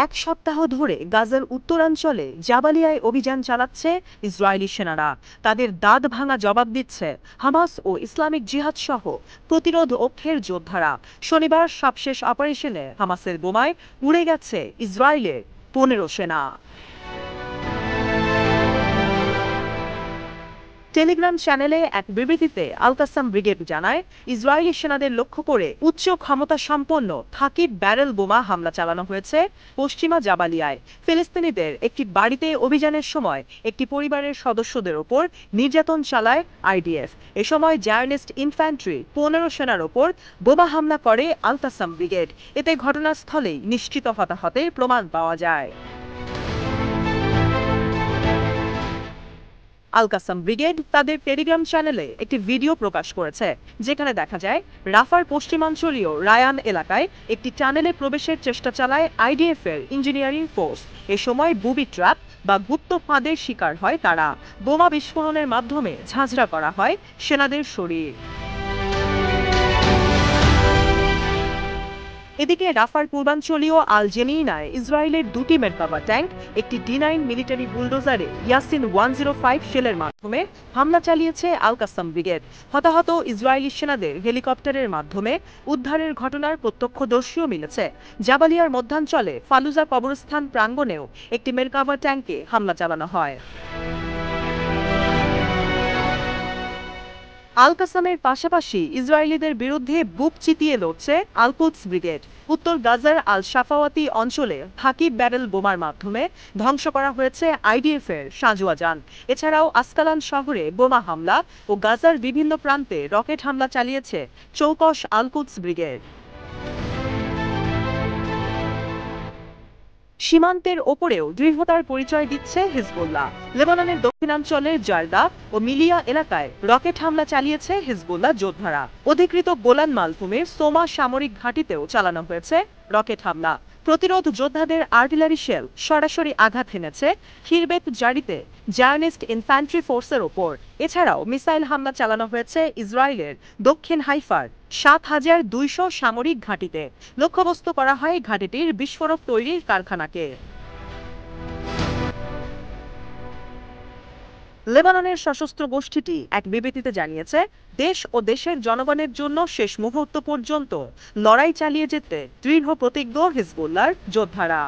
এক সপ্তাহ ধরে গাজার উত্তরাঞ্চলে জাবালিয়ায় অভিযান চালাচ্ছে ইসরায়েলি সেনারা। তাদের দাঁত ভাঙা জবাব দিচ্ছে হামাস ও ইসলামিক জিহাদ সহ প্রতিরোধ অক্ষের যোদ্ধারা। শনিবার সবশেষ অপারেশনে হামাসের বোমায় উড়ে গেছে ইসরায়েলের 15 সেনা। টেলিগ্রাম চ্যানেলে এক বিবৃতিতে আল কাসাম ব্রিগেড জানায়, ইসরায়েলি সেনাদের লক্ষ্য করে উচ্চ ক্ষমতা সম্পন্ন থাকিব ব্যারেল বোমা হামলা চালানো হয়েছে পশ্চিমা জাবালিয়ায়। ফিলিস্তিনিদের একটি বাড়িতে অভিযানের সময় একটি পরিবারের সদস্যদের ওপর নির্যাতন চালায় আইডিএফ। এ সময় জায়নিস্ট ইনফ্যান্ট্রি 15 সেনার ওপর বোমা হামলা করে আল কাসাম ব্রিগেড। এতে ঘটনাস্থলেই নিশ্চিত হতাহতের প্রমাণ পাওয়া যায়। আল কাসাম ব্রিগেড তাদের টেলিগ্রাম চ্যানেলে একটি ভিডিও প্রকাশ করেছে, যেখানে দেখা যায় রাফার পশ্চিমাঞ্চলীয় রায়ান এলাকায় একটি টানেলে প্রবেশের চেষ্টা চালায় আইডিএফ এর ইঞ্জিনিয়ারিং ফোর্স। এ সময় বুবি ট্র্যাপ বা গুপ্ত ফাঁদের শিকার হয় তারা। বোমা বিস্ফোরণের মাধ্যমে ঝাঁঝরা করা হয় সেনাদের শরীর। এদিকে রাফার পূর্বাঞ্চলীয় আল জেনিনায় ইসরায়েলের দুটি মেরকাভা ট্যাঙ্ক একটি D9 মিলিটারি বুলডোজারে ইয়াসিন 105 শেলের মাধ্যমে হামলা চালিয়েছে আল কাসাম ব্রিগেড। হতাহত ইসরায়েলি সেনাদের হেলিকপ্টারের মাধ্যমে উদ্ধারের ঘটনার প্রত্যক্ষদর্শীও মিলেছে। জাবালিয়ার মধ্যাঞ্চলে ফালুজা কবরস্থান প্রাঙ্গণেও একটি মেরকাভা ট্যাঙ্কে হামলা চালানো হয়। আল কাসামের পাশাপাশি ইসরায়েলিদের বিরুদ্ধে বুক চিতিয়ে লড়ছে আল কুদস ব্রিগেড। উত্তর গাজার আল শাফাওয়াতি অঞ্চলে থাকিব ব্যারেল বোমার মাধ্যমে ধ্বংস করা হয়েছে আইডিএফ এর সাঁজোয়া যান। এছাড়াও আসকালান শহরে বোমা হামলা ও গাজার বিভিন্ন প্রান্তে রকেট হামলা চালিয়েছে চৌকশ আল কুদস ব্রিগেড। সীমান্তের ওপরেও দৃঢ়তার পরিচয় দিচ্ছে হিজবুল্লাহ। লেবাননের দক্ষিণাঞ্চলের জারদা ও মিলিয়া এলাকায় রকেট হামলা চালিয়েছে হিজবুল্লাহ যোদ্ধারা। অধিকৃত গোলান মালভূমির সোমা সামরিক ঘাঁটিতেও চালানো হয়েছে রকেট হামলা। প্রতিরোধ যোদ্ধাদের আর্টিলারি শেল সরাসরি আঘাত হেনেছে খিরবেত জারিতে জায়নিস্ট ইনফ্যান্ট্রি ফোর্সের ওপর। এছাড়াও মিসাইল হামলা চালানো হয়েছে ইসরায়েলের দক্ষিণ হাইফার 7200 সামরিক ঘাঁটিতে। লক্ষ্যবস্তু করা হয় ঘাঁটিটির বিস্ফোরক তৈরির কারখানাকে। লেবাননের সশস্ত্র গোষ্ঠীটি এক বিবৃতিতে জানিয়েছে, দেশ ও দেশের জনগণের জন্য শেষ মুহূর্ত পর্যন্ত লড়াই চালিয়ে যেতে দৃঢ় প্রতিজ্ঞ হিজবুল্লাহর যোদ্ধারা।